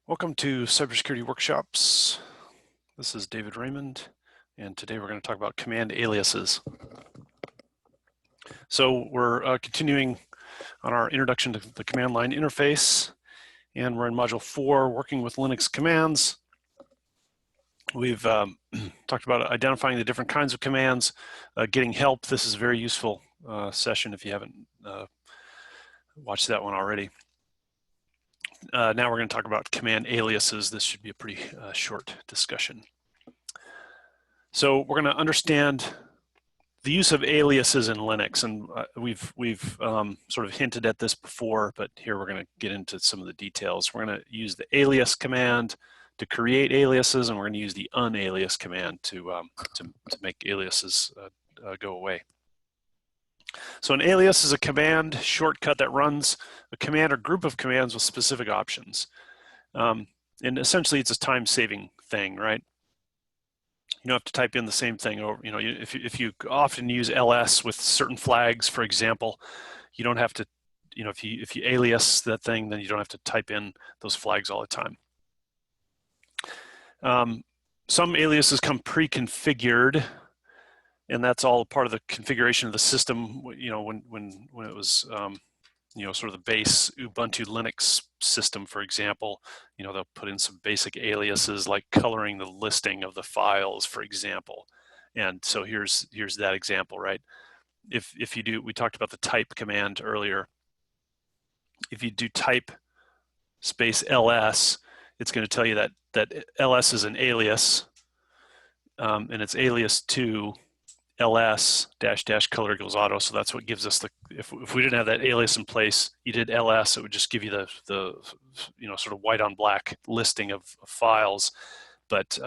Welcome to Cybersecurity Workshops. This is David Raymond, and today we're going to talk about command aliases. So we're continuing on our introduction to the command line interface, and we're in Module 4, working with Linux commands. We've talked about identifying the different kinds of commands, getting help. This is a very useful session if you haven't watched that one already. Now we're going to talk about command aliases. This should be a pretty short discussion. So we're going to understand the use of aliases in Linux, and we've sort of hinted at this before, but here we're going to get into some of the details. We're going to use the alias command to create aliases, and we're going to use the unalias command to make aliases go away. So an alias is a command shortcut that runs a command or group of commands with specific options. And essentially it's a time-saving thing, right? You don't have to type in the same thing over, if you often use ls with certain flags, for example, you don't have to, if you alias that thing, then you don't have to type in those flags all the time. Some aliases come pre-configured, and that's all part of the configuration of the system. When it was sort of the base Ubuntu Linux system, for example, they'll put in some basic aliases like coloring the listing of the files, for example. And so here's that example, right? If you do, we talked about the type command earlier. If you do type space ls, it's going to tell you that ls is an alias, and it's alias to ls -- color equals auto. So that's what gives us the, if we didn't have that alias in place, you did ls, it would just give you the sort of white on black listing of files. But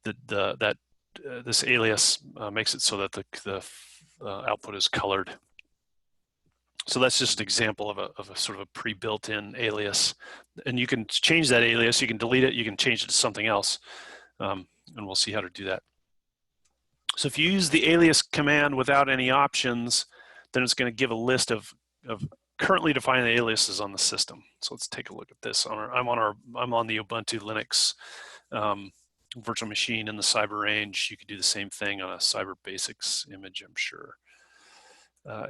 this alias makes it so that the output is colored. So that's just an example of a sort of a pre-built-in alias. And you can change that alias, you can delete it, you can change it to something else. And we'll see how to do that. So if you use the alias command without any options, then it's going to give a list of currently defined aliases on the system. So let's take a look at this. I'm on the Ubuntu Linux virtual machine in the cyber range. You could do the same thing on a cyber basics image, I'm sure.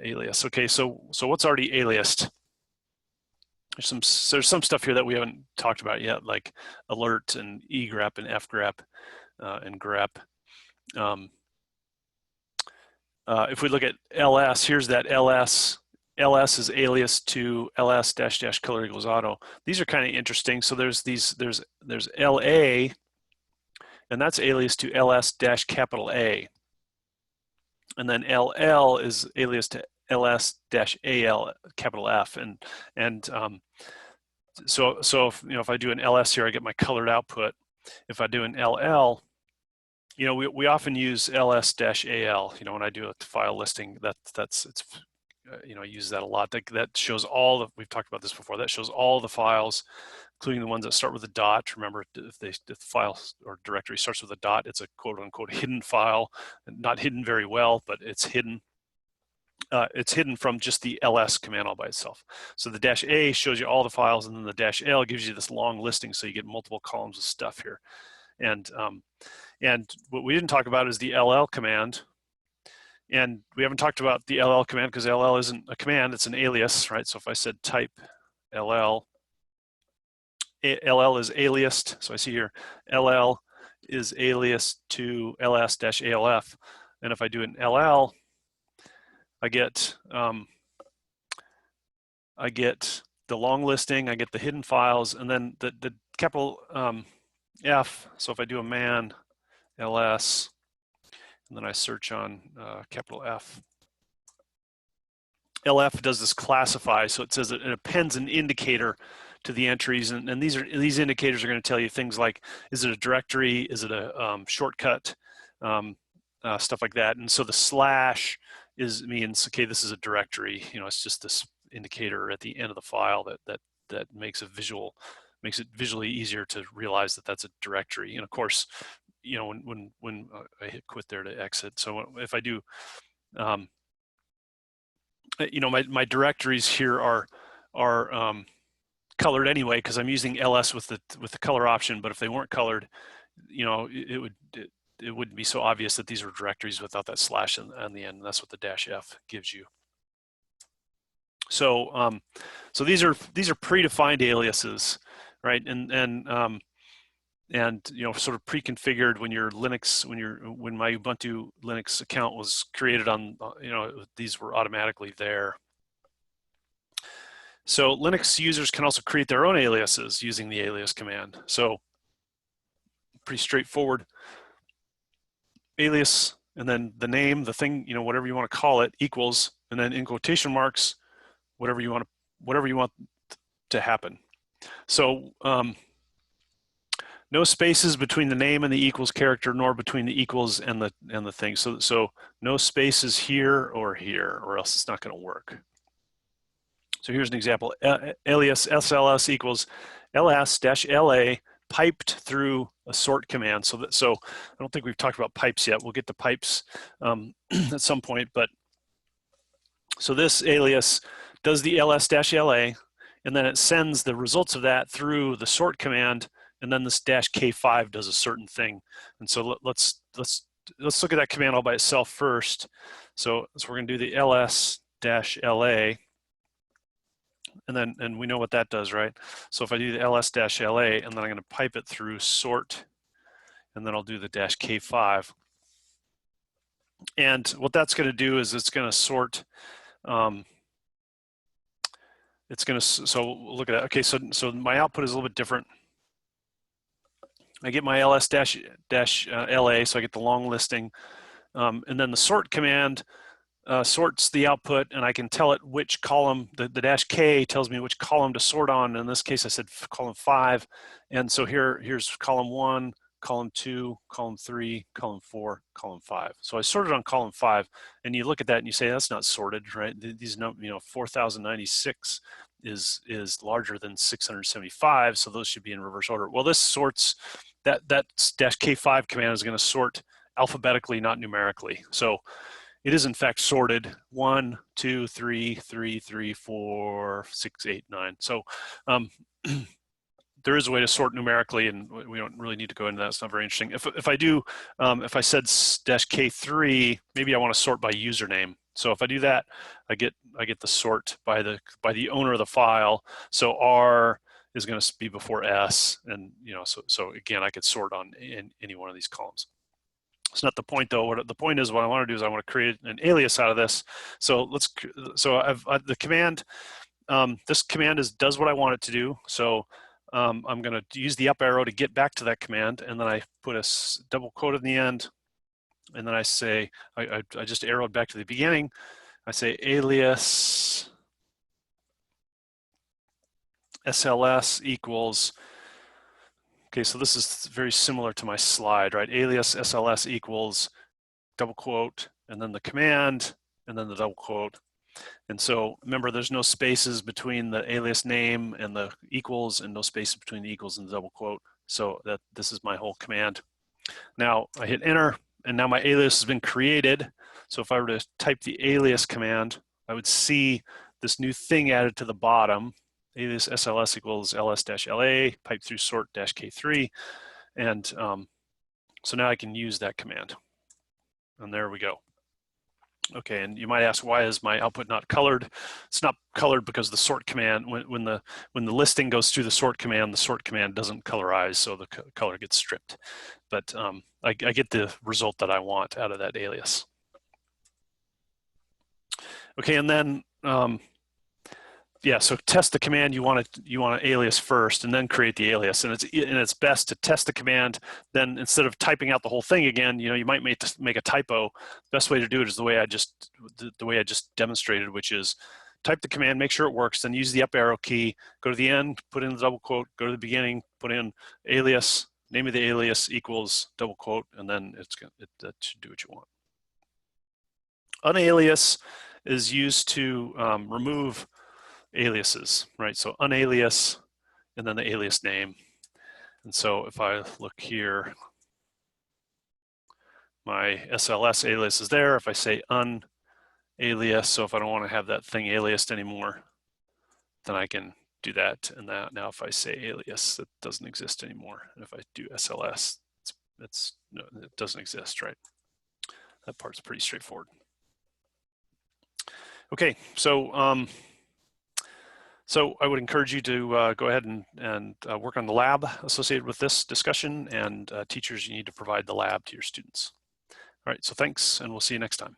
Alias. Okay, so what's already aliased? There's some stuff here that we haven't talked about yet, like alert and egrep and fgrep and grep. If we look at ls, here's that ls. ls is alias to ls -- color equals auto. These are kind of interesting. So there's la, and that's alias to ls - capital A. And then ll is alias to ls - al capital F. So if I do an ls here, I get my colored output. If I do an ll, we often use ls - al. When I do a file listing, I use that a lot. That shows all the, we've talked about this before, that shows all the files, including the ones that start with a dot. Remember, if the file or directory starts with a dot, it's a quote unquote hidden file. Not hidden very well, but it's hidden. It's hidden from just the ls command all by itself. So the -a shows you all the files, and then the -l gives you this long listing, so you get multiple columns of stuff here. And what we didn't talk about is the ll command. And we haven't talked about the ll command because ll isn't a command, it's an alias, right? So if I said type ll is aliased. So I see here, ll is alias to ls - alf. And if I do an ll, I get the long listing, I get the hidden files, and then the capital F. So if I do a man ls, and then I search on capital F, LF does this classify, so it says it appends an indicator to the entries, and these indicators are going to tell you things like, is it a directory, is it a shortcut, stuff like that. And so the slash means, okay, this is a directory. It's just this indicator at the end of the file that makes it visually easier to realize that that's a directory. And of course, when I hit quit there to exit. So if I do, my directories here are colored anyway because I'm using ls with the color option. But if they weren't colored, it wouldn't be so obvious that these were directories without that slash on the end. And that's what the -f gives you. So so these are predefined aliases, right? And sort of pre-configured when your Linux, when my Ubuntu Linux account was created on, these were automatically there. So Linux users can also create their own aliases using the alias command. So pretty straightforward. Alias, and then the name, the thing, whatever you want to call it, equals, and then in quotation marks, whatever you want to happen. So no spaces between the name and the equals character, nor between the equals and the thing. So no spaces here, or else it's not going to work. So here's an example. Alias SLS equals ls-la piped through a sort command. So I don't think we've talked about pipes yet. We'll get to pipes at some point. But so this alias does the ls-la, and then it sends the results of that through the sort command, and then this -k5 does a certain thing. And so let's look at that command all by itself first. So we're going to do the ls-la, and we know what that does, right? So if I do the ls-la, and then I'm going to pipe it through sort, and then I'll do the -k5. And what that's going to do is it's going to sort. It's going to, so look at that. Okay, so my output is a little bit different. I get my ls-la, so I get the long listing, and then the sort command sorts the output, and I can tell it which column. The -k tells me which column to sort on. In this case, I said column 5, and so here's column 1, column 2, column 3, column 4, column 5. So I sorted on column 5, and you look at that and you say that's not sorted, right? These 4096 is larger than 675, so those should be in reverse order. Well, this sorts, that -k5 command is going to sort alphabetically, not numerically. So it is in fact sorted 1, 2, 3, 3, 3, 4, 6, 8, 9. So there is a way to sort numerically, and we don't really need to go into that. It's not very interesting. If I do, if I said -k3, maybe I want to sort by username. So if I do that, I get the sort by the owner of the file. So R is going to be before S, and so again, I could sort on in any one of these columns. It's not the point though. The point is, what I want to do is I want to create an alias out of this. So the command. This command does what I want it to do. So I'm going to use the up arrow to get back to that command, and then I put a double quote in the end, and then I say, I just arrowed back to the beginning. I say alias SLS equals, okay, so this is very similar to my slide, right? Alias SLS equals double quote, and then the command, and then the double quote. And so remember, there's no spaces between the alias name and the equals, and no spaces between the equals and the double quote. So this is my whole command. Now I hit enter, and now my alias has been created. So if I were to type the alias command, I would see this new thing added to the bottom. Alias SLS equals ls-la, pipe through sort -k3. And so now I can use that command. And there we go. Okay, and you might ask, why is my output not colored? It's not colored because the sort command, when the listing goes through the sort command doesn't colorize, so the color gets stripped. But I get the result that I want out of that alias. Okay, and then yeah, so test the command. You want to alias first, and then create the alias. And it's best to test the command. Then instead of typing out the whole thing again, you might make a typo. Best way to do it is the way I just demonstrated, which is type the command, make sure it works, then use the up arrow key, go to the end, put in the double quote, go to the beginning, put in alias, name of the alias equals double quote, and then that should do what you want. Unalias is used to remove aliases, right? So unalias, and then the alias name. And so if I look here, my SLS alias is there. If I say unalias, so if I don't want to have that thing aliased anymore, then I can do that. And that now if I say alias, that doesn't exist anymore. And if I do SLS, no, it doesn't exist, right? That part's pretty straightforward. Okay, so so I would encourage you to go ahead and work on the lab associated with this discussion, and teachers, you need to provide the lab to your students. All right, so thanks, and we'll see you next time.